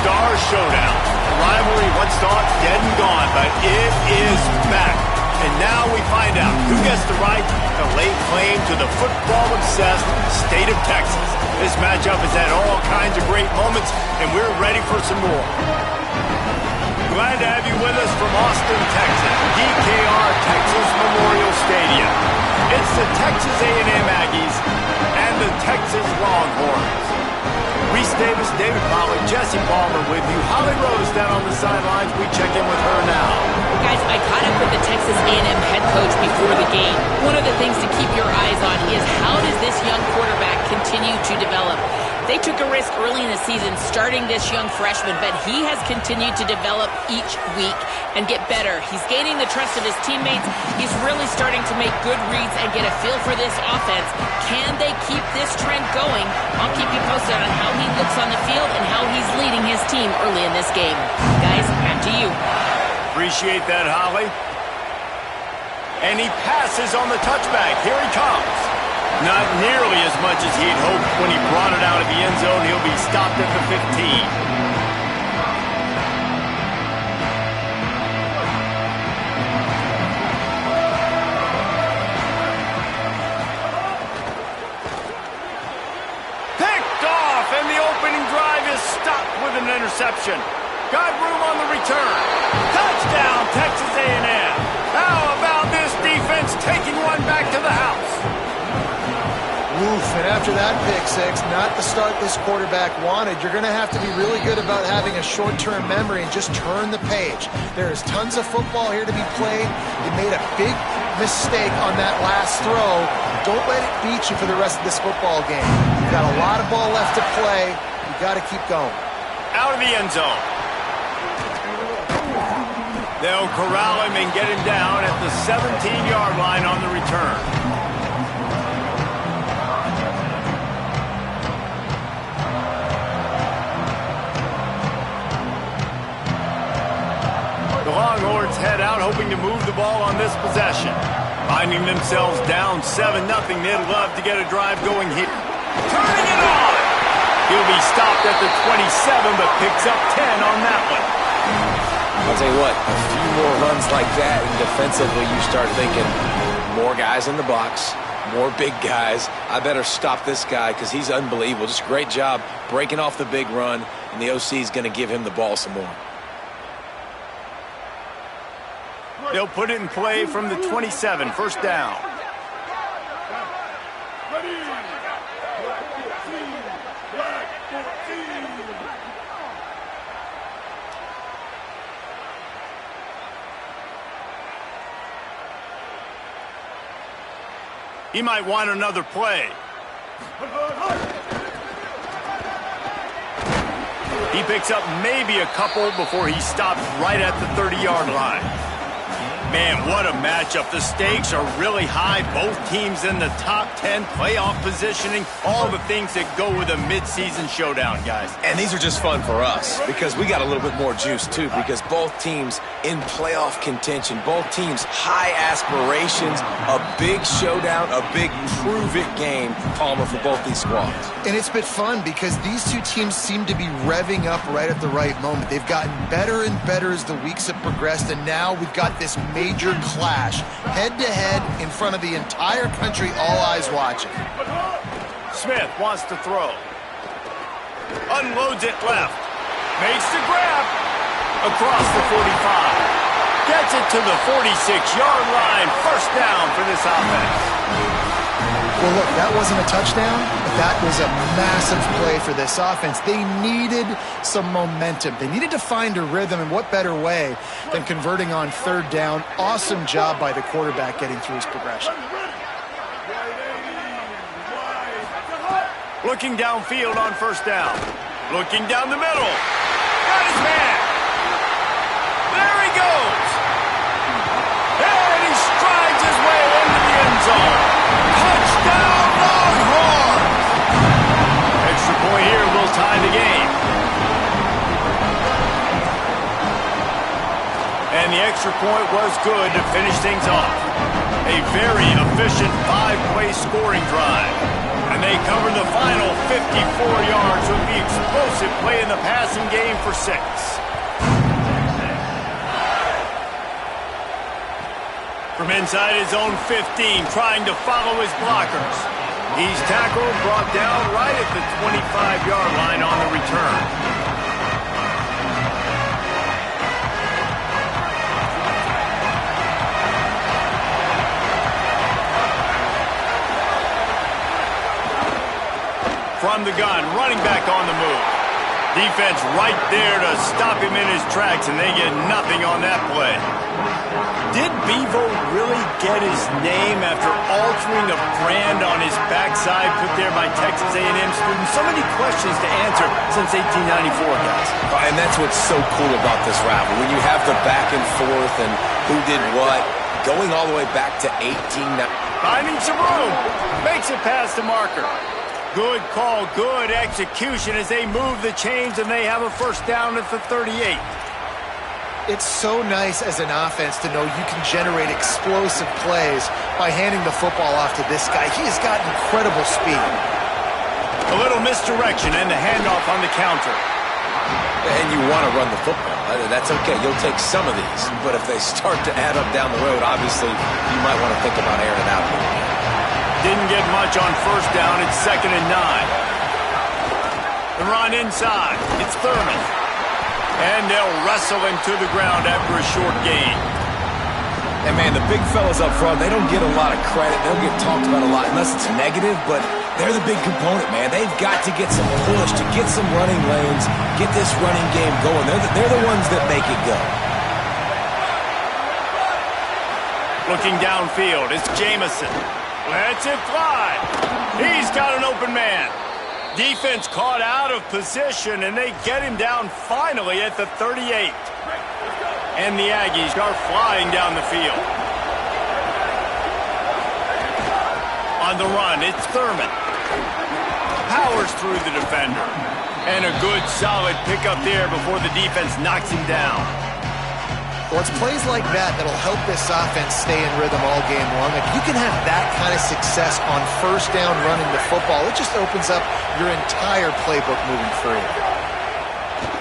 Star Showdown. The rivalry once thought dead and gone, but it is back. And now we find out who gets the right to lay claim to the football-obsessed state of Texas. This matchup has had all kinds of great moments, and we're ready for some more. Glad to have you with us from Austin, Texas, DKR Texas Memorial Stadium. It's the Texas A&M Aggies and the Texas Longhorns. Reese Davis, David Pollack, Jesse Palmer with you. Holly Rose down on the sidelines. We check in with her now. Guys, I caught up with the Texas A&M head coach before the game. One of the things to keep your eyes on is how does this young quarterback continue to develop? They took a risk early in the season starting this young freshman, but he has continued to develop each week and get better. He's gaining the trust of his teammates. He's really starting to make good reads and get a feel for this offense. Can they keep this trend going? I'll keep you posted on how he looks on the field and how he's leading his team early in this game. Guys, back to you. Appreciate that, Holly. And he passes on the touchback. Here he comes. Not nearly as much as he'd hoped when he brought it out of the end zone. He'll be stopped at the 15. Picked off, and the opening drive is stopped with an interception. Got room on the return. Touchdown, Texas A&M. How about this defense taking one back to the house? Oof, and after that pick six, not the start this quarterback wanted. You're going to have to be really good about having a short-term memory and just turn the page. There is tons of football here to be played. You made a big mistake on that last throw. Don't let it beat you for the rest of this football game. You've got a lot of ball left to play. You've got to keep going. Out of the end zone. They'll corral him and get him down at the 17-yard line on the return. The Longhorns head out, hoping to move the ball on this possession. Finding themselves down 7-0, they'd love to get a drive going here. Turning it on! He'll be stopped at the 27, but picks up 10 on that one. I'll tell you what, a few more runs like that, and defensively you start thinking, more guys in the box, more big guys. I better stop this guy because he's unbelievable. Just a great job breaking off the big run, and the OC is going to give him the ball some more. They'll put it in play from the 27, first down. He might want another play. He picks up maybe a couple before he's stopped right at the 30-yard line. Man, what a matchup. The stakes are really high. Both teams in the top 10, playoff positioning, all the things that go with a midseason showdown, guys. And these are just fun for us because we got a little bit more juice, too, because both teams in playoff contention, both teams high aspirations, a big showdown, a big prove-it game, Palmer, for both these squads. And it's been fun because these two teams seem to be revving up right at the right moment. They've gotten better and better as the weeks have progressed, and now we've got this major clash, head-to-head in front of the entire country, all eyes watching. Smith wants to throw. Unloads it left. Makes the grab. Across the 45. Gets it to the 46-yard line. First down for this offense. Well, look, that wasn't a touchdown, but that was a massive play for this offense. They needed some momentum. They needed to find a rhythm, and what better way than converting on third down. Awesome job by the quarterback getting through his progression. Looking downfield on first down. Looking down the middle. Got his man. There he goes. And he strides his way into the end zone. Touchdown, Longhorns! Extra point here will tie the game. And the extra point was good to finish things off. A very efficient 5-play scoring drive. And they cover the final 54 yards with the explosive play in the passing game for 6. From inside his own 15, trying to follow his blockers. He's tackled, brought down right at the 25-yard line on the return. From the gun, running back on the move. Defense right there to stop him in his tracks, and they get nothing on that play. Did Bevo really get his name after altering a brand on his backside put there by Texas A&M students? So many questions to answer since 1894, guys. And that's what's so cool about this rivalry. When you have the back and forth and who did what, going all the way back to 1890. Finding some room. Makes it past the marker. Good call, good execution as they move the chains and they have a first down at the 38. It's so nice as an offense to know you can generate explosive plays by handing the football off to this guy. He has got incredible speed. A little misdirection and the handoff on the counter. And you want to run the football. That's okay. You'll take some of these. But if they start to add up down the road, obviously you might want to think about airing it out a little bit. Didn't get much on first down. It's 2nd and 9. The run inside. It's Thurman. And they'll wrestle him to the ground after a short gain. And, man, the big fellas up front, they don't get a lot of credit. They don't get talked about a lot unless it's negative, but they're the big component, man. They've got to get some push, to get some running lanes, get this running game going. They're the ones that make it go. Looking downfield, it's Jamison. Lets it fly. He's got an open man. Defense caught out of position, and they get him down finally at the 38. And the Aggies are flying down the field. On the run, it's Thurman. Powers through the defender. And a good, solid pickup there before the defense knocks him down. Well, it's plays like that that'll help this offense stay in rhythm all game long. If you can have that kind of success on first down running the football, it just opens up your entire playbook moving free.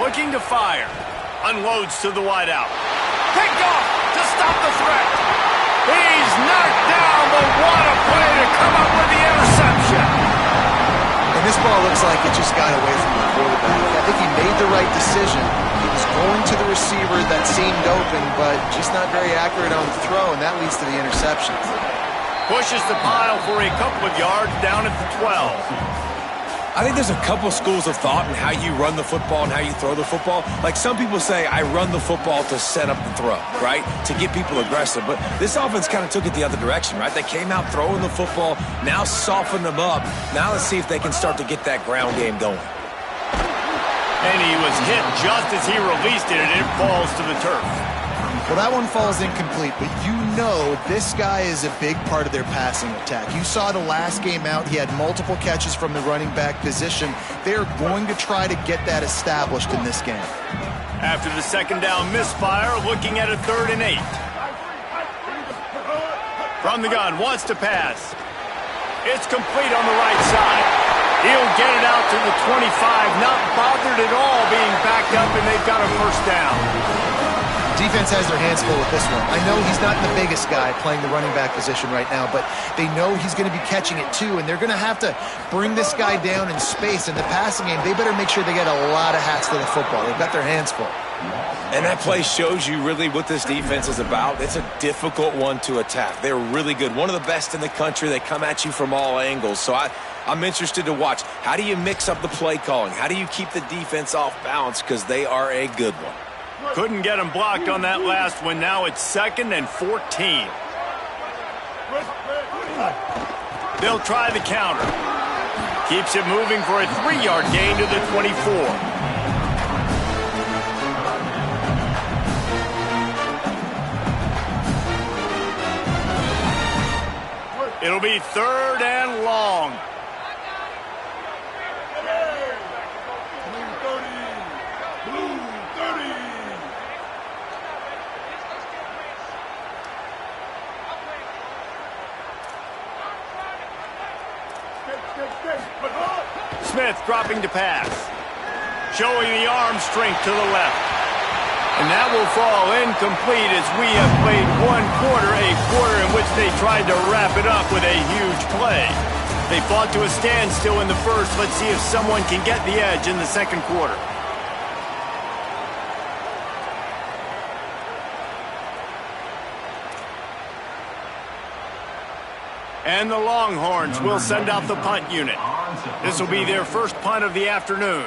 Looking to fire. Unloads to the wideout. Picked off to stop the threat. He's knocked down, but what a play to come up with the interception. And this ball looks like it just got away from the quarterback. I think he made the right decision. He was going to the receiver that seemed open, but just not very accurate on the throw, and that leads to the interception. Pushes the pile for a couple of yards down at the 12. I think there's a couple schools of thought in how you run the football and how you throw the football. Like some people say, I run the football to set up the throw, right? To get people aggressive. But this offense kind of took it the other direction, right? They came out throwing the football, now softened them up. Now let's see if they can start to get that ground game going. And he was hit just as he released it, and it falls to the turf. Well, that one falls incomplete, but you know this guy is a big part of their passing attack. You saw the last game out. He had multiple catches from the running back position. They're going to try to get that established in this game. After the second down misfire, looking at a 3rd and 8. From the gun, wants to pass. It's complete on the right side. He'll get it out to the 25, not bothered at all being backed up, and they've got a first down. Defense has their hands full with this one. I know he's not the biggest guy playing the running back position right now, but they know he's going to be catching it too, and they're going to have to bring this guy down in space. In the passing game, they better make sure they get a lot of hats to the football. They've got their hands full. And that play shows you really what this defense is about. It's a difficult one to attack. They're really good. One of the best in the country. They come at you from all angles. So I'm interested to watch. How do you mix up the play calling? How do you keep the defense off balance? Because they are a good one. Couldn't get him blocked on that last one. Now it's 2nd and 14. They'll try the counter. Keeps it moving for a 3-yard gain to the 24. It'll be 3rd and long. Smith dropping to pass. Showing the arm strength to the left. And that will fall incomplete as we have played one quarter, a quarter in which they tried to wrap it up with a huge play. They fought to a standstill in the first. Let's see if someone can get the edge in the second quarter. And the Longhorns will send out the punt unit. This will be their first punt of the afternoon.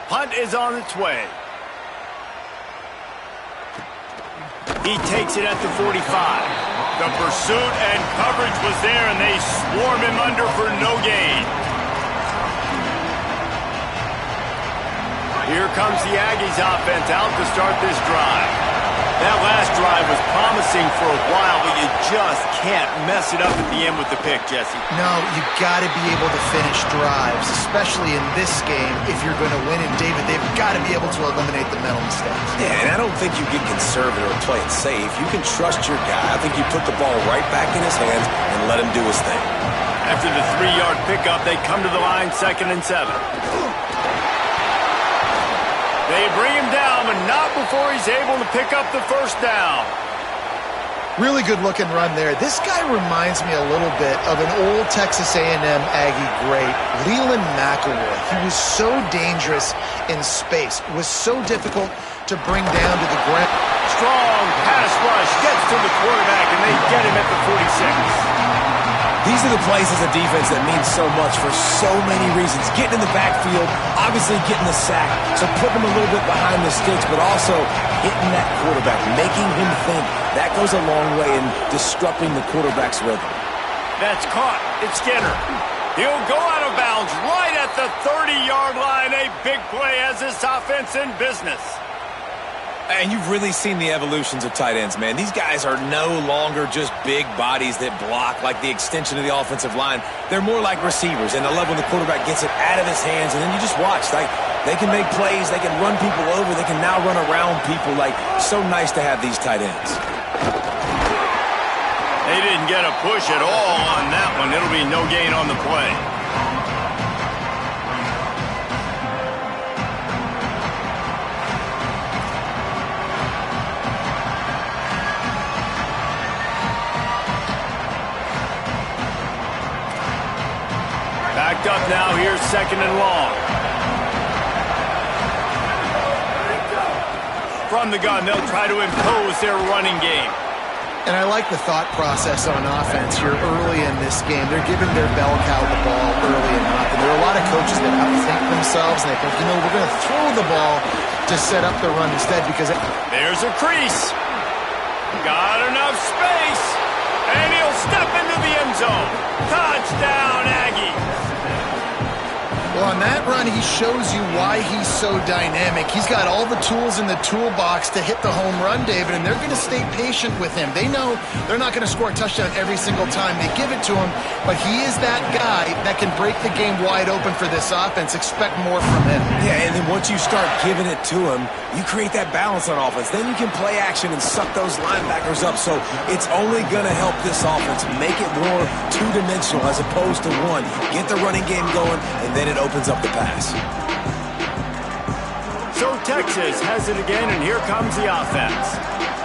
Punt is on its way. He takes it at the 45. The pursuit and coverage was there, and they swarm him under for no gain. Here comes the Aggies offense out to start this drive. That last drive was promising for a while, but you just can't mess it up at the end with the pick, Jesse. No, you got to be able to finish drives, especially in this game if you're going to win. And David, they've got to be able to eliminate the mental mistakes. Yeah, and I don't think you get conservative or play it safe. You can trust your guy. I think you put the ball right back in his hands and let him do his thing. After the 3-yard pickup, they come to the line 2nd and 7. They bring him down, but not before he's able to pick up the first down. Really good looking run there. This guy reminds me a little bit of an old Texas A&M Aggie great, Leland McElroy. He was so dangerous in space. It was so difficult to bring down to the ground. Strong pass rush gets to the quarterback, and they get him at the 46. These are the plays as a defense that mean so much for so many reasons. Getting in the backfield, obviously getting the sack, so putting him a little bit behind the sticks, but also hitting that quarterback, making him think. That goes a long way in disrupting the quarterback's rhythm. That's caught. It's Skinner. He'll go out of bounds right at the 30-yard line. A big play as this offense in business. And you've really seen the evolutions of tight ends, man. These guys are no longer just big bodies that block like the extension of the offensive line. They're more like receivers, and I love when the quarterback gets it out of his hands, and then you just watch. Like, they can make plays, they can run people over, they can now run around people. Like, so nice to have these tight ends. They didn't get a push at all on that one. It'll be no gain on the play. Backed up now, here's 2nd and long. From the gun, they'll try to impose their running game. And I like the thought process on offense here early in this game. They're giving their bell cow the ball early and often. There are a lot of coaches that outthink themselves, and they think, we're going to throw the ball to set up the run instead because... There's a crease. Got enough space. And he'll step into the end zone. Touchdown, Aggies. Well, on that run, he shows you why he's so dynamic. He's got all the tools in the toolbox to hit the home run, David, and they're going to stay patient with him. They know they're not going to score a touchdown every single time they give it to him, but he is that guy that can break the game wide open for this offense. Expect more from him. Yeah, and then once you start giving it to him, you create that balance on offense. Then you can play action and suck those linebackers up, so it's only going to help this offense make it more two-dimensional as opposed to one. Get the running game going, and then it opens up the pass. So Texas has it again, and here comes the offense.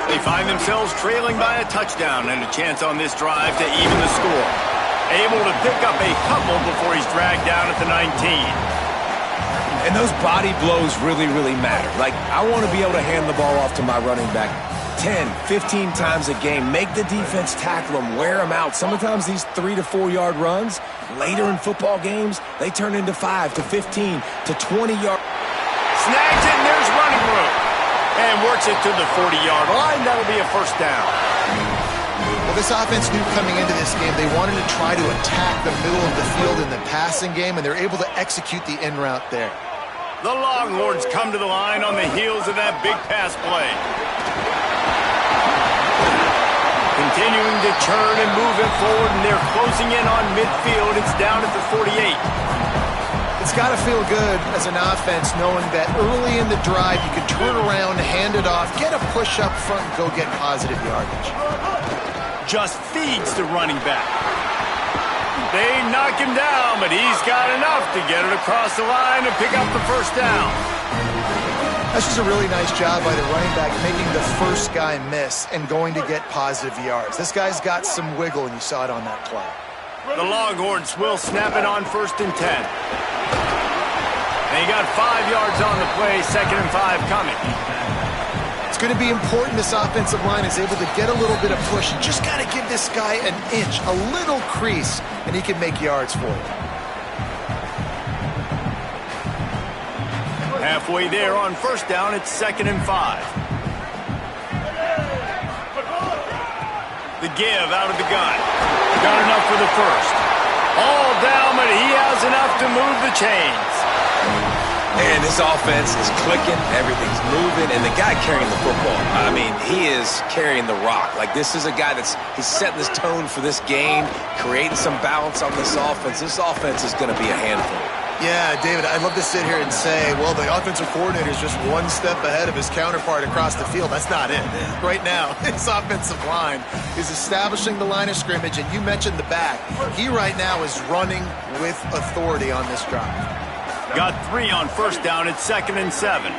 They find themselves trailing by a touchdown and a chance on this drive to even the score. Able to pick up a couple before he's dragged down at the 19. And those body blows really, really matter. Like, I want to be able to hand the ball off to my running back 10, 15 times a game. Make the defense tackle them, wear them out. Sometimes these 3 to 4 yard runs, later in football games, they turn into 5 to 15 to 20 yard. Snags it, and there's running room. And works it to the 40-yard line. That'll be a first down. Well, this offense knew coming into this game they wanted to try to attack the middle of the field in the passing game, and they're able to execute the in route there. The Longhorns come to the line on the heels of that big pass play. Continuing to churn and move it forward, and they're closing in on midfield. It's down at the 48. It's got to feel good as an offense knowing that early in the drive you can turn around, hand it off, get a push up front, and go get positive yardage. Just feeds the running back. They knock him down, but he's got enough to get it across the line and pick up the first down. That's just a really nice job by the running back making the first guy miss and going to get positive yards. This guy's got some wiggle, and you saw it on that play. The Longhorns will snap it on 1st and 10. And he got 5 yards on the play, 2nd and 5 coming. It's going to be important this offensive line is able to get a little bit of push. You just got to give this guy an inch, a little crease, and he can make yards for you. Halfway there on 1st down, it's 2nd and 5. The give out of the gun. Got enough for the first. All down, but he has enough to move the chains. And this offense is clicking, everything's moving, and the guy carrying the football, I mean, he is carrying the rock. Like, this is a guy he's setting this tone for this game, creating some balance on this offense. This offense is going to be a handful. Yeah, David, I'd love to sit here and say, well, the offensive coordinator is just one step ahead of his counterpart across the field. That's not it. Right now, his offensive line is establishing the line of scrimmage, and you mentioned the back. He right now is running with authority on this drive. Got 3 on 1st down. It's 2nd and 7.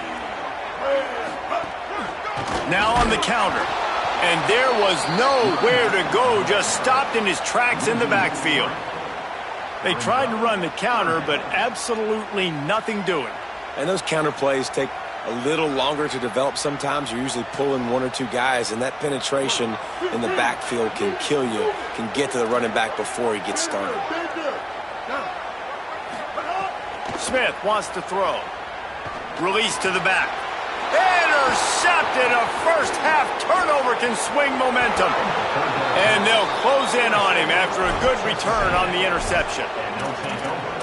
Now on the counter. And there was nowhere to go. Just stopped in his tracks in the backfield. They tried to run the counter, but absolutely nothing doing. And those counter plays take a little longer to develop sometimes. You're usually pulling 1 or 2 guys, and that penetration in the backfield can kill you, can get to the running back before he gets started. Smith wants to throw. Release to the back. Intercepted. A first-half turnover can swing momentum. And they'll close in on him after a good return on the interception.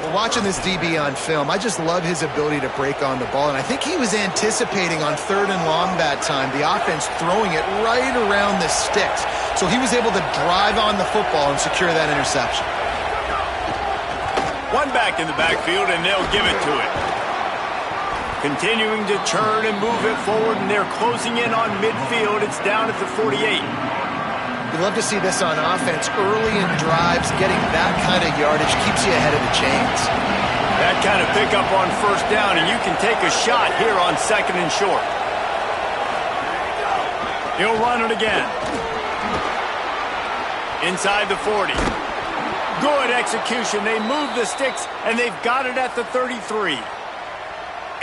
Well, watching this DB on film, I just love his ability to break on the ball. And I think he was anticipating on 3rd and long that time, the offense throwing it right around the sticks. So he was able to drive on the football and secure that interception. 1 back in the backfield, and they'll give it to him. Continuing to churn and move it forward, and they're closing in on midfield. It's down at the 48. You love to see this on offense. Early in drives, getting that kind of yardage keeps you ahead of the chains. That kind of pickup on 1st down, and you can take a shot here on 2nd and short. He'll run it again. Inside the 40. Good execution. They move the sticks, and they've got it at the 33.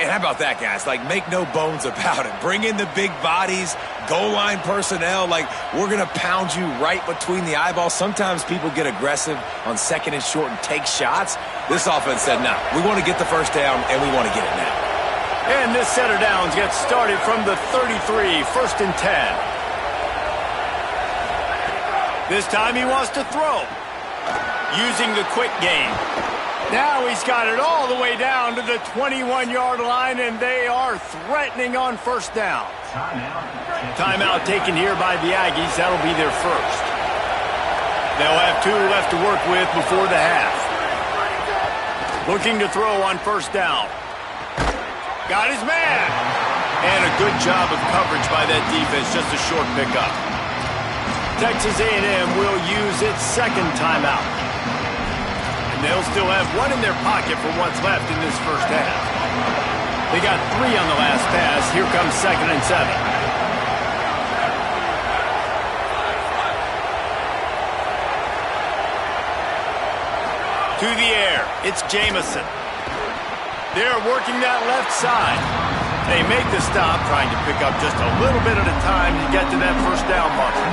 And how about that, guys? Like, make no bones about it. Bring in the big bodies, goal line personnel. Like, we're going to pound you right between the eyeballs. Sometimes people get aggressive on 2nd and short and take shots. This offense said, no, we want to get the first down, and we want to get it now. And this set of downs gets started from the 33, 1st and 10. This time he wants to throw. Using the quick game. Now he's got it all the way down to the 21-yard line, and they are threatening on 1st down. Timeout taken here by the Aggies. That'll be their first. They'll have 2 left to work with before the half. Looking to throw on 1st down. Got his man. And a good job of coverage by that defense. Just a short pickup. Texas A&M will use its 2nd timeout. They'll still have 1 in their pocket for what's left in this first half. They got 3 on the last pass. Here comes 2nd and 7. To the air. It's Jamison. They're working that left side. They make the stop, trying to pick up just a little bit at a time to get to that first down marker.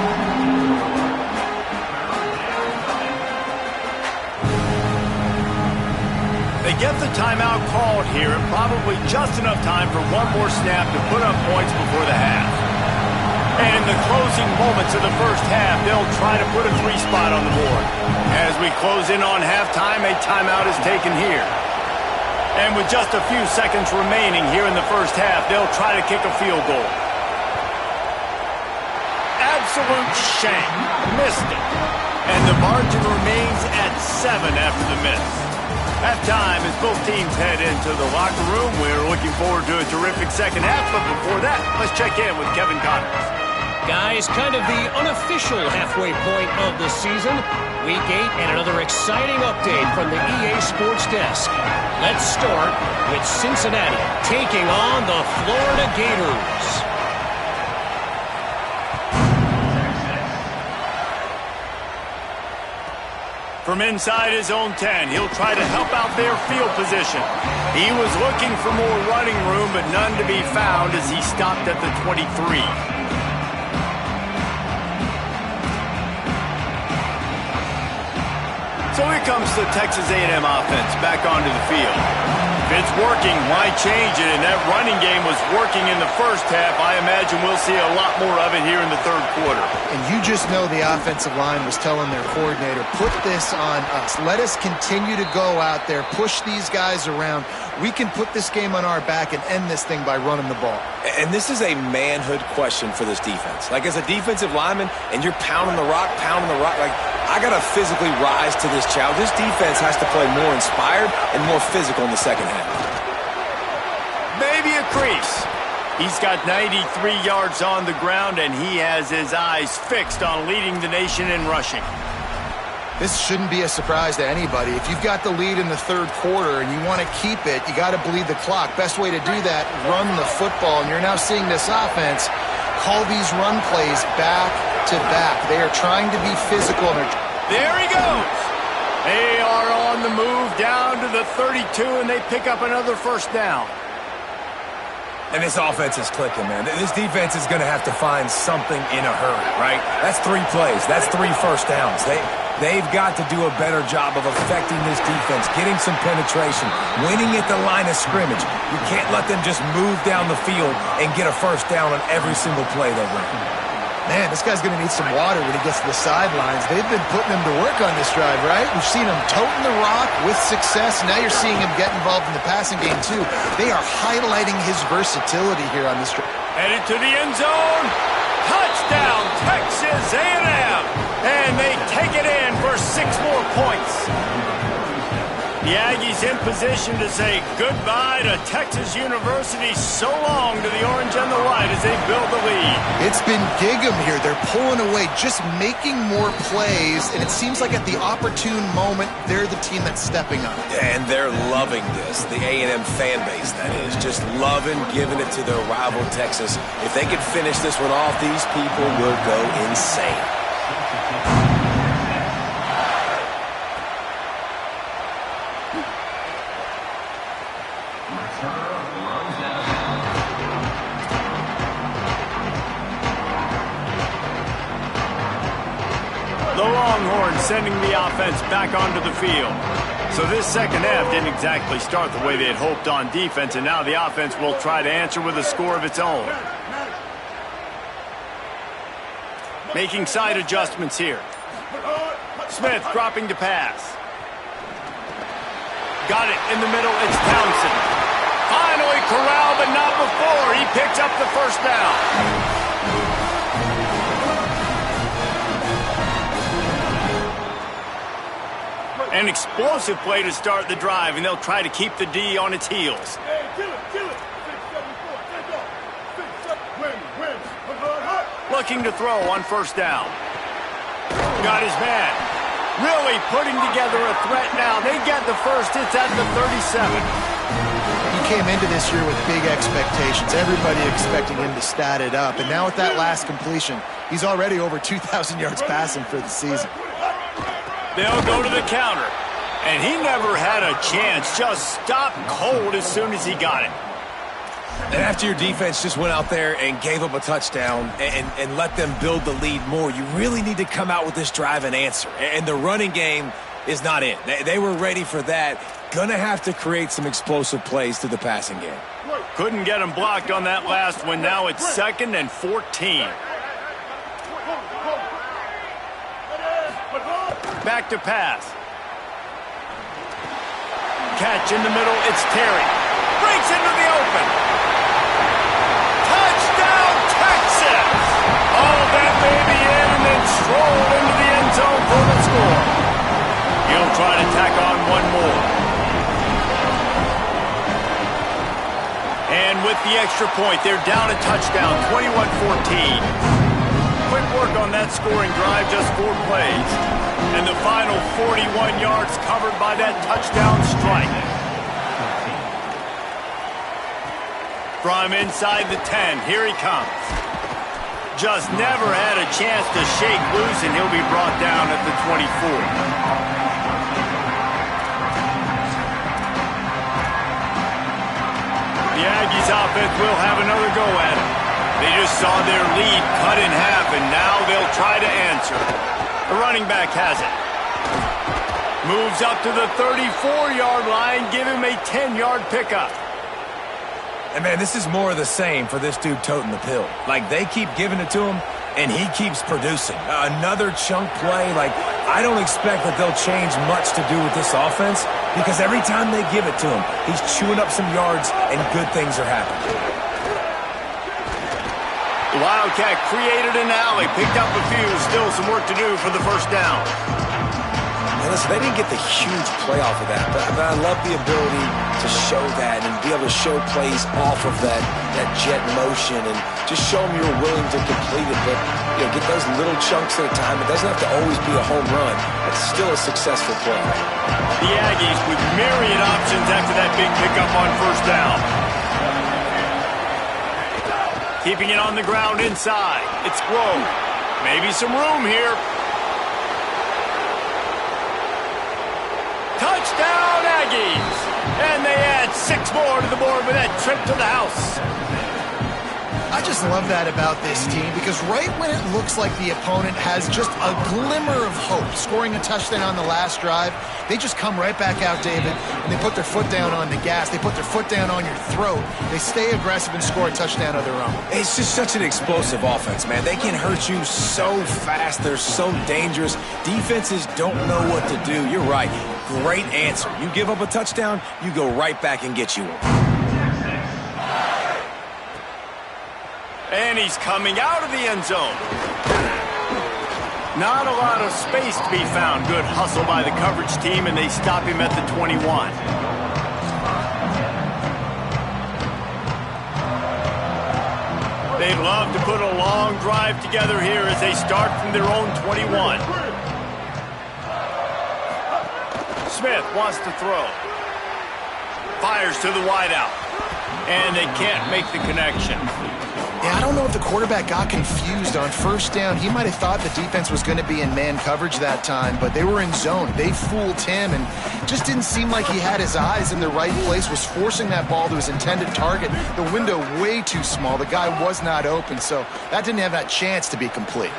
They get the timeout called here, and probably just enough time for 1 more snap to put up points before the half. And in the closing moments of the first half, they'll try to put a 3 spot on the board. As we close in on halftime, a timeout is taken here. And with just a few seconds remaining here in the first half, they'll try to kick a field goal. Absolute shank. Missed it. And the margin remains at 7 after the miss. Halftime as both teams head into the locker room. We're looking forward to a terrific second half, but before that, let's check in with Kevin Connors. Guys, kind of the unofficial halfway point of the season. Week 8 and another exciting update from the EA Sports Desk. Let's start with Cincinnati taking on the Florida Gators. From inside his own 10, he'll try to help out their field position. He was looking for more running room, but none to be found as he stopped at the 23. So here comes the Texas A&M offense back onto the field. If it's working, why change it? And that running game was working in the first half. I imagine we'll see a lot more of it here in the third quarter. And you just know the offensive line was telling their coordinator, put this on us. Let us continue to go out there, push these guys around. We can put this game on our back and end this thing by running the ball. And this is a manhood question for this defense. Like, as a defensive lineman, and you're pounding the rock, like, I got to physically rise to this challenge. This defense has to play more inspired and more physical in the second half. Maybe a crease. He's got 93 yards on the ground, and he has his eyes fixed on leading the nation in rushing. This shouldn't be a surprise to anybody. If you've got the lead in the third quarter and you want to keep it, you got to bleed the clock. Best way to do that, run the football. And you're now seeing this offense call these run plays back to back. They are trying to be physical. There he goes. They are on the move down to the 32, and they pick up another first down. And this offense is clicking, man. This defense is going to have to find something in a hurry, right? That's 3 plays. That's 3 first downs. They've got to do a better job of affecting this defense, getting some penetration, winning at the line of scrimmage. You can't let them just move down the field and get a first down on every single play they run. Man, this guy's going to need some water when he gets to the sidelines. They've been putting him to work on this drive, right? We've seen him toting the rock with success. Now you're seeing him get involved in the passing game, too. They are highlighting his versatility here on this drive. Headed to the end zone. Touchdown, Texas A&M. And they take it in for 6 more points. The Aggies in position to say goodbye to Texas University. So long to the orange and the white as they build the lead. It's been Gig'em here. They're pulling away, just making more plays. And it seems like at the opportune moment, they're the team that's stepping up. And they're loving this. The A&M fan base, that is. Just loving giving it to their rival Texas. If they could finish this one off, these people will go insane. The Longhorns sending the offense back onto the field. So this second half didn't exactly start the way they had hoped on defense, and now the offense will try to answer with a score of its own. Making side adjustments here. Smith dropping to pass. Got it in the middle, it's Townsend. Finally corralled, but not before. He picks up the first down. An explosive play to start the drive, and they'll try to keep the D on its heels. Looking to throw on first down. Got his man. Really putting together a threat now. They get the first. It's at the 37. He came into this year with big expectations. Everybody expecting him to stat it up. And now with that last completion, he's already over 2,000 yards passing for the season. They'll go to the counter. And he never had a chance. Just stopped cold as soon as he got it. And after your defense just went out there and gave up a touchdown and let them build the lead more, you really need to come out with this drive and answer. And the running game is not in. They were ready for that. Gonna have to create some explosive plays through the passing game. Couldn't get him blocked on that last one. Now it's 2nd and 14. Back to pass. Catch in the middle. It's Terry. Breaks into the open. Touchdown, Texas! All that baby in and then strolled into the end zone for the score. He'll try to tack on one more. And with the extra point, they're down a touchdown, 21-14. Quick work on that scoring drive, just 4 plays. And the final 41 yards covered by that touchdown strike. From inside the 10, here he comes. Just never had a chance to shake loose, and he'll be brought down at the 24. The Aggies offense will have another go at it. They just saw their lead cut in half, and now they'll try to answer. The running back has it. Moves up to the 34-yard line. Give him a 10-yard pickup. And, man, this is more of the same for this dude toting the pill. Like, they keep giving it to him, and he keeps producing. Another chunk play. Like, I don't expect that they'll change much to do with this offense because every time they give it to him, he's chewing up some yards, and good things are happening. The Wildcat created an alley, picked up a few, still some work to do for the first down. And listen, they didn't get the huge play off of that, but I love the ability to show that and be able to show plays off of that jet motion and just show them you're willing to complete it, but get those little chunks at a time. It doesn't have to always be a home run. It's still a successful play. The Aggies with myriad options after that big pickup on first down. Keeping it on the ground inside. It's Grove. Maybe some room here. Touchdown, Aggies! And they add 6 more to the board with that trip to the house. I just love that about this team because right when it looks like the opponent has just a glimmer of hope, scoring a touchdown on the last drive, they just come right back out, David, and they put their foot down on the gas. They put their foot down on your throat. They stay aggressive and score a touchdown of their own. It's just such an explosive offense, man. They can hurt you so fast. They're so dangerous. Defenses don't know what to do. You're right. Great answer. You give up a touchdown, you go right back and get you one. And he's coming out of the end zone. Not a lot of space to be found. Good hustle by the coverage team, and they stop him at the 21. They'd love to put a long drive together here as they start from their own 21. Smith wants to throw. Fires to the wideout. And they can't make the connection. Yeah, I don't know if the quarterback got confused on first down. He might have thought the defense was going to be in man coverage that time, but they were in zone. They fooled him and just didn't seem like he had his eyes in the right place, was forcing that ball to his intended target. The window way too small. The guy was not open, so that didn't have that chance to be complete.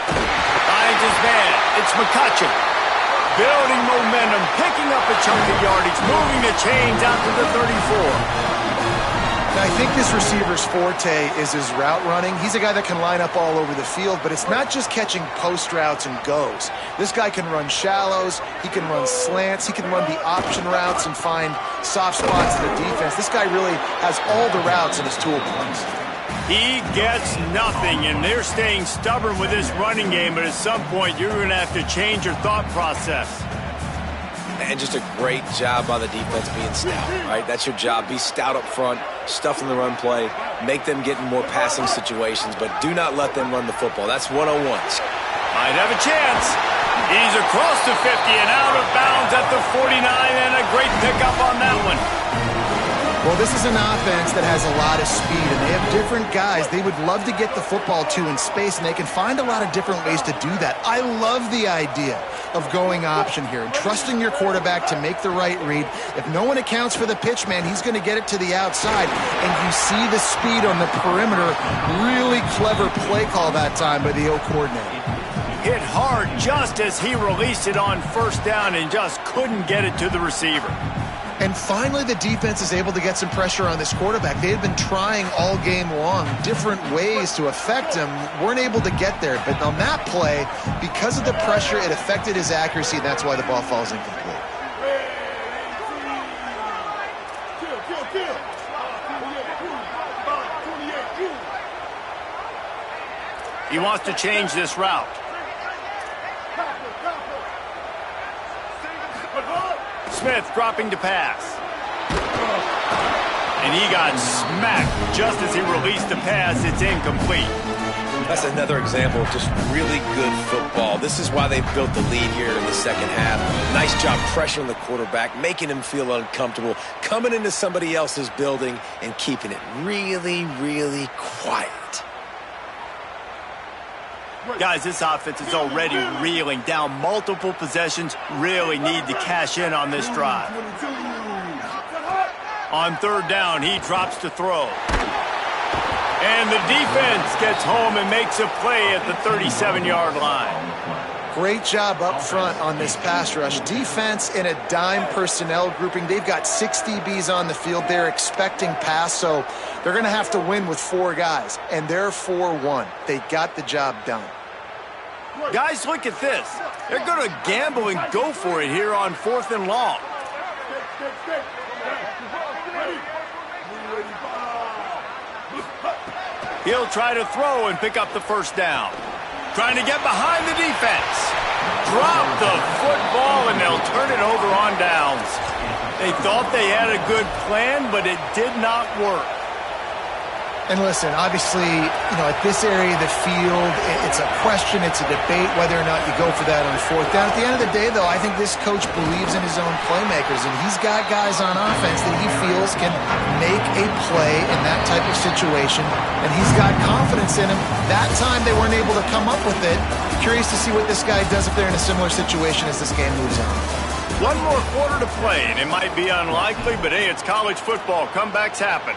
Finds his man. It's McCutcheon. Building momentum, picking up a chunk of yardage, moving the chains out to the 34. Now, I think this receiver's forte is his route running. He's a guy that can line up all over the field, but it's not just catching post routes and goes. This guy can run shallows, he can run slants, he can run the option routes and find soft spots in the defense. This guy really has all the routes in his toolbox. He gets nothing, and they're staying stubborn with this running game, but at some point you're going to have to change your thought process. And just a great job by the defense being stout, right? That's your job. Be stout up front, stuff in the run play, make them get in more passing situations, but do not let them run the football. That's 101s. Might have a chance. He's across the 50 and out of bounds at the 49, and a great pickup on that one. Well, this is an offense that has a lot of speed, and they have different guys they would love to get the football to in space, and they can find a lot of different ways to do that. I love the idea of going option here and trusting your quarterback to make the right read. If no one accounts for the pitch, man, he's going to get it to the outside, and you see the speed on the perimeter. Really clever play call that time by the O coordinator. Hit hard just as he released it on first down and just couldn't get it to the receiver. And finally, the defense is able to get some pressure on this quarterback. They had been trying all game long different ways to affect him, weren't able to get there. But on that play, because of the pressure, it affected his accuracy, and that's why the ball falls incomplete. He wants to change this route. Smith dropping to pass. And he got smacked just as he released the pass. It's incomplete. That's another example of just really good football. This is why they built the lead here in the second half. Nice job pressuring the quarterback, making him feel uncomfortable, coming into somebody else's building and keeping it really, really quiet. Guys, this offense is already reeling down multiple possessions. Really need to cash in on this drive. On third down, he drops to throw. And the defense gets home and makes a play at the 37-yard line. Great job up front on this pass rush. Defense in a dime personnel grouping. They've got 6 DBs on the field. They're expecting pass, so they're going to have to win with 4 guys. And they're 4-1. They got the job done. Guys, look at this. They're going to gamble and go for it here on 4th and long. He'll try to throw and pick up the first down. Trying to get behind the defense. Drop the football, and they'll turn it over on downs. They thought they had a good plan, but it did not work. And listen, obviously, at this area of the field, it's a question, it's a debate whether or not you go for that on 4th down. At the end of the day, though, I think this coach believes in his own playmakers, and he's got guys on offense that he feels can make a play in that type of situation, and he's got confidence in him. That time, they weren't able to come up with it. Curious to see what this guy does if they're in a similar situation as this game moves on. One more quarter to play, and it might be unlikely, but hey, it's college football. Comebacks happen.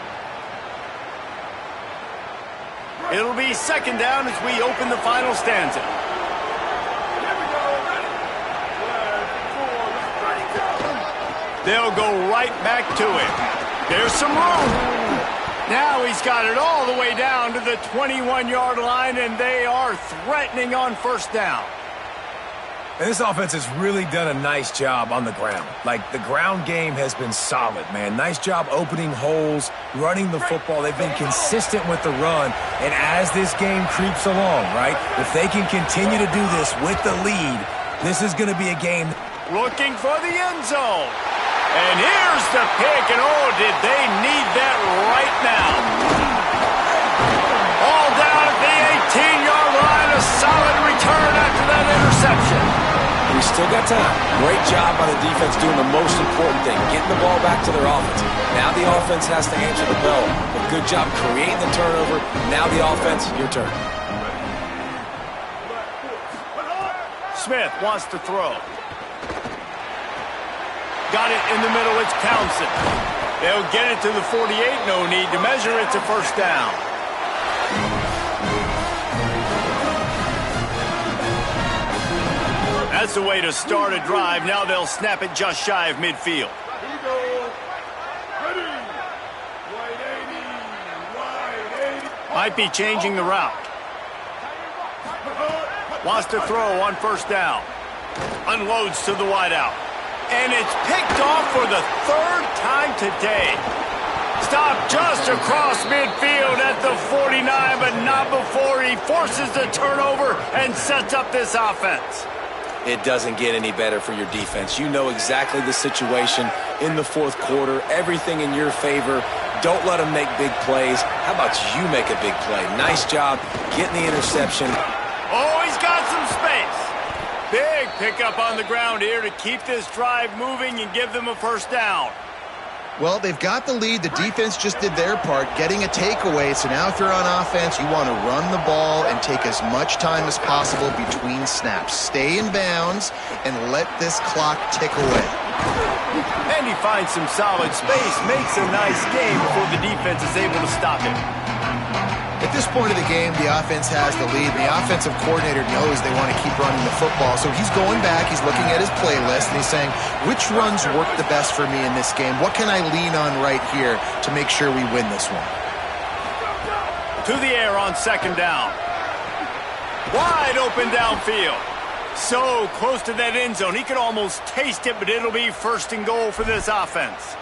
It'll be second down as we open the final stanza. They'll go right back to him. There's some room. Now he's got it all the way down to the 21-yard line, and they are threatening on first down. And this offense has really done a nice job on the ground. Like, the ground game has been solid, man. Nice job opening holes, running the football. They've been consistent with the run. And as this game creeps along, right, if they can continue to do this with the lead, this is going to be a game. Looking for the end zone. And here's the pick, and oh, did they need that right now. All down at the 18-yard line, a solid return after that interception. We still got time. Great job by the defense doing the most important thing, getting the ball back to their offense. Now the offense has to answer the bell. A good job creating the turnover. Now the offense, your turn. Smith wants to throw. Got it in the middle, it's Townsend. They'll get it to the 48, no need to measure, it's a first down. That's the way to start a drive. Now they'll snap it just shy of midfield. Might be changing the route. Wants to throw on first down. Unloads to the wideout. And it's picked off for the 3rd time today. Stopped just across midfield at the 49, but not before he forces the turnover and sets up this offense. It doesn't get any better for your defense. You know exactly the situation in the 4th quarter. Everything in your favor. Don't let them make big plays. How about you make a big play? Nice job getting the interception. Oh, he's got some space. Big pickup on the ground here to keep this drive moving and give them a first down. Well, they've got the lead. The defense just did their part, getting a takeaway. So now if you're on offense, you want to run the ball and take as much time as possible between snaps. Stay in bounds and let this clock tick away. And he finds some solid space, makes a nice game before the defense is able to stop him. At this point of the game, the offense has the lead. The offensive coordinator knows they want to keep running the football. So he's going back, he's looking at his playlist, and he's saying, which runs work the best for me in this game? What can I lean on right here to make sure we win this one? To the air on second down. Wide open downfield. So close to that end zone. He could almost taste it, but it'll be first and goal for this offense.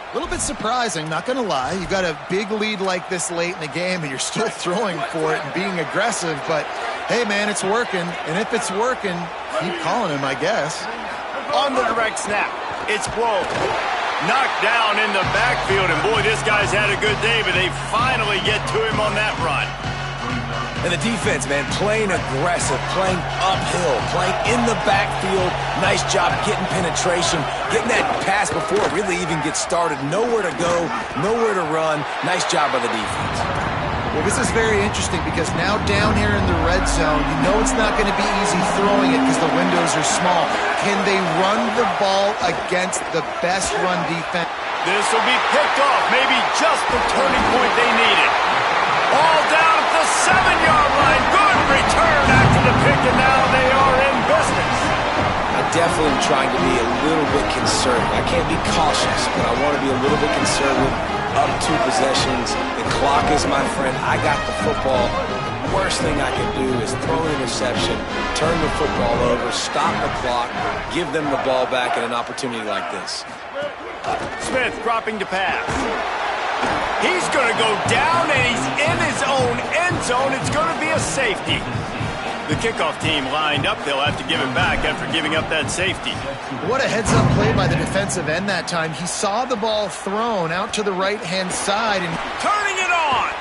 A little bit surprising, not going to lie. You've got a big lead like this late in the game, and you're still throwing for it and being aggressive. But, hey, man, it's working. And if it's working, keep calling him, I guess. On the direct snap, it's Glow. Knocked down in the backfield, and boy, this guy's had a good day, but they finally get to him on that run. And the defense, man, playing aggressive, playing uphill, playing in the backfield. Nice job getting penetration, getting that pass before it really even gets started. Nowhere to go, nowhere to run. Nice job by the defense. Well, this is very interesting because now down here in the red zone, you know it's not going to be easy throwing it because the windows are small. Can they run the ball against the best run defense? This will be picked off, maybe just the turning point they needed. Ball down at the 7-yard line. Good return after the pick, and now they are in business. I definitely am trying to be a little bit conservative. I can't be cautious, but I want to be a little bit conservative. Up 2 possessions. The clock is my friend. I got the football. The worst thing I can do is throw an interception, turn the football over, stop the clock, give them the ball back at an opportunity like this. Smith dropping to pass. He's going to go down, and he's in his own end zone. It's going to be a safety. The kickoff team lined up. They'll have to give it back after giving up that safety. What a heads-up play by the defensive end that time. He saw the ball thrown out to the right-hand side and turning it on.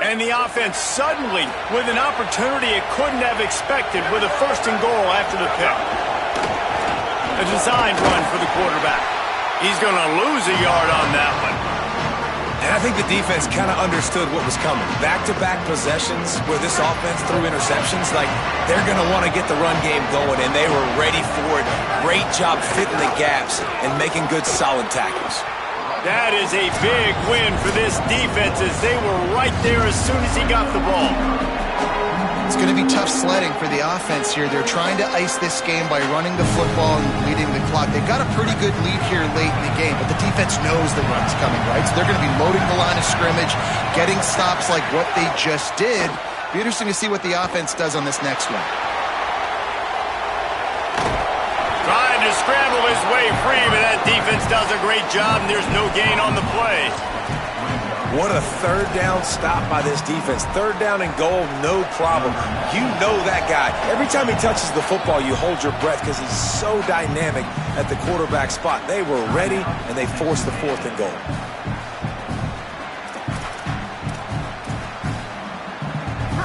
And the offense suddenly with an opportunity it couldn't have expected with a 1st and goal after the pick. A designed run for the quarterback. He's going to lose a yard on that one. And I think the defense kind of understood what was coming. Back-to-back possessions where this offense threw interceptions, like they're going to want to get the run game going, and they were ready for it. Great job fitting the gaps and making good solid tackles. That is a big win for this defense as they were right there as soon as he got the ball. It's going to be tough sledding for the offense here. They're trying to ice this game by running the football and bleeding the clock. They've got a pretty good lead here late in the game, but the defense knows the run's coming, right? So they're going to be loading the line of scrimmage, getting stops like what they just did. Be interesting to see what the offense does on this next one. Trying to scramble his way free, but that defense does a great job, and there's no gain on the play. What a 3rd down stop by this defense. 3rd down and goal, no problem. You know that guy. Every time he touches the football, you hold your breath because he's so dynamic at the quarterback spot. They were ready, and they forced the 4th and goal.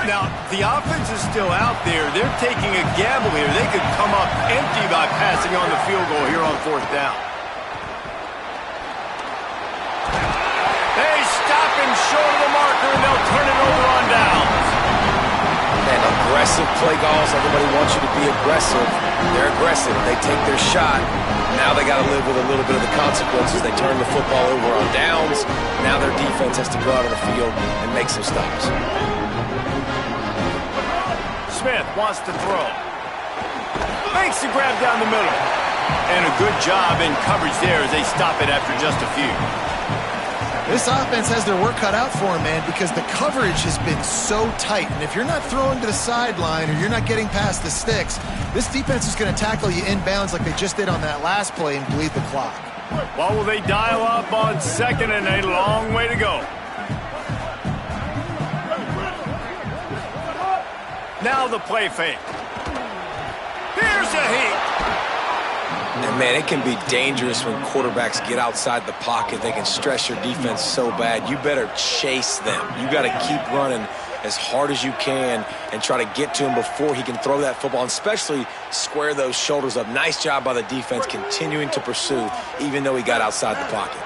Now, the offense is still out there. They're taking a gamble here. They could come up empty by passing on the field goal here on 4th down. They stop him short of the marker, and they'll turn it over on downs. Man, aggressive play calls. Everybody wants you to be aggressive. They're aggressive. They take their shot. Now they got to live with a little bit of the consequences. They turn the football over on downs. Now their defense has to go out on the field and make some stops. Smith wants to throw. Makes the grab down the middle. And a good job in coverage there as they stop it after just a few. This offense has their work cut out for them, man, because the coverage has been so tight. And if you're not throwing to the sideline or you're not getting past the sticks, this defense is going to tackle you inbounds like they just did on that last play and bleed the clock. Well, will they dial up on 2nd and a long way to go? Now the play fake. Here's a heat. And, man, it can be dangerous when quarterbacks get outside the pocket. They can stress your defense so bad. You better chase them. You got to keep running as hard as you can and try to get to him before he can throw that football, and especially square those shoulders up. Nice job by the defense continuing to pursue even though he got outside the pocket.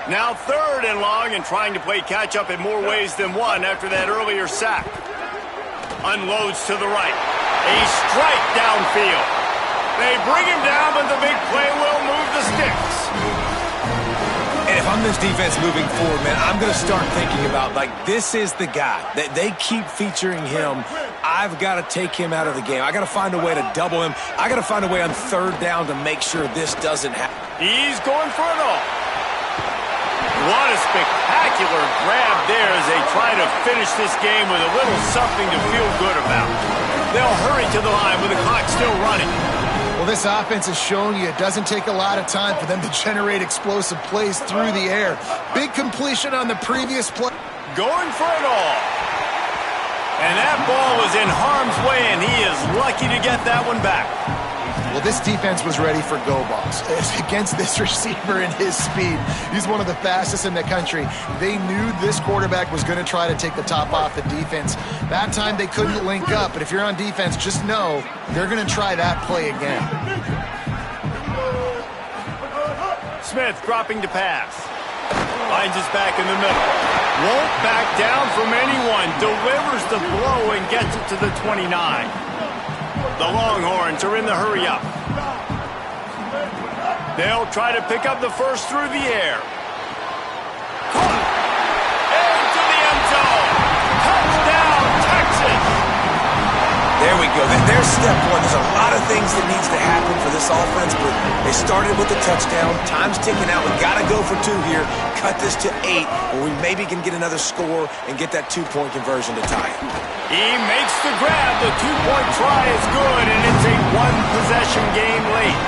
Now 3rd and long and trying to play catch-up in more ways than one after that earlier sack. Unloads to the right. A strike downfield. They bring him down, but the big play will move the sticks. And if I'm this defense moving forward, man, I'm going to start thinking about, like, this is the guy. They keep featuring him. I've got to take him out of the game. I got to find a way to double him. I got to find a way on 3rd down to make sure this doesn't happen. He's going for it all. What a spectacular grab there as they try to finish this game with a little something to feel good about. They'll hurry to the line with the clock still running. Well, this offense has shown you it doesn't take a lot of time for them to generate explosive plays through the air. Big completion on the previous play. Going for it all. And that ball was in harm's way, and he is lucky to get that one back. Well, this defense was ready for go balls. Against this receiver and his speed, he's one of the fastest in the country. They knew this quarterback was going to try to take the top off the defense. That time they couldn't link up, but if you're on defense, just know they're going to try that play again. Smith dropping to pass. Finds his back in the middle. Won't back down from anyone. Delivers the blow and gets it to the 29. The Longhorns are in the hurry-up. They'll try to pick up the first through the air. Caught. Into the end zone. Touchdown, Texas. There we go. There's step one. There's a lot of things that needs to happen for this offense, but they started with the touchdown. Time's ticking out. We got to go for 2 here. Cut this to 8, or we maybe can get another score and get that 2-point conversion to tie it. He makes the grab. The 2-point try is good, and it's a one-possession game late.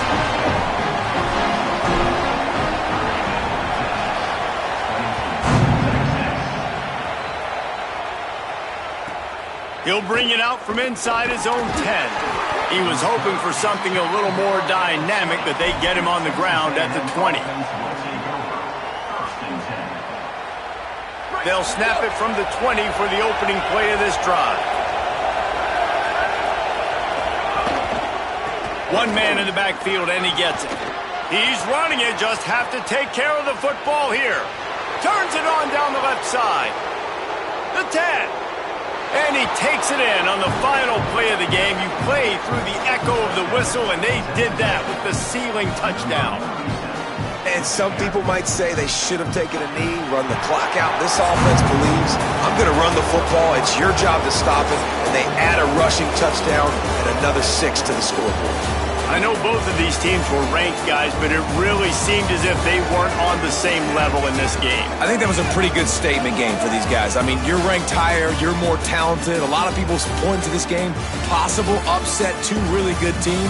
He'll bring it out from inside his own 10. He was hoping for something a little more dynamic, but they get him on the ground at the 20. They'll snap it from the 20 for the opening play of this drive. One man in the backfield, and he gets it. He's running it, just have to take care of the football here. Turns it on down the left side. The 10. And he takes it in on the final play of the game. You play through the echo of the whistle, and they did that with the sealing touchdown. And some people might say they should have taken a knee, run the clock out. This offense believes, I'm going to run the football. It's your job to stop it. And they add a rushing touchdown and another 6 to the scoreboard. I know both of these teams were ranked, guys, but it really seemed as if they weren't on the same level in this game. I think that was a pretty good statement game for these guys. I mean, you're ranked higher, you're more talented. A lot of people point to this game, possible upset, 2 really good teams.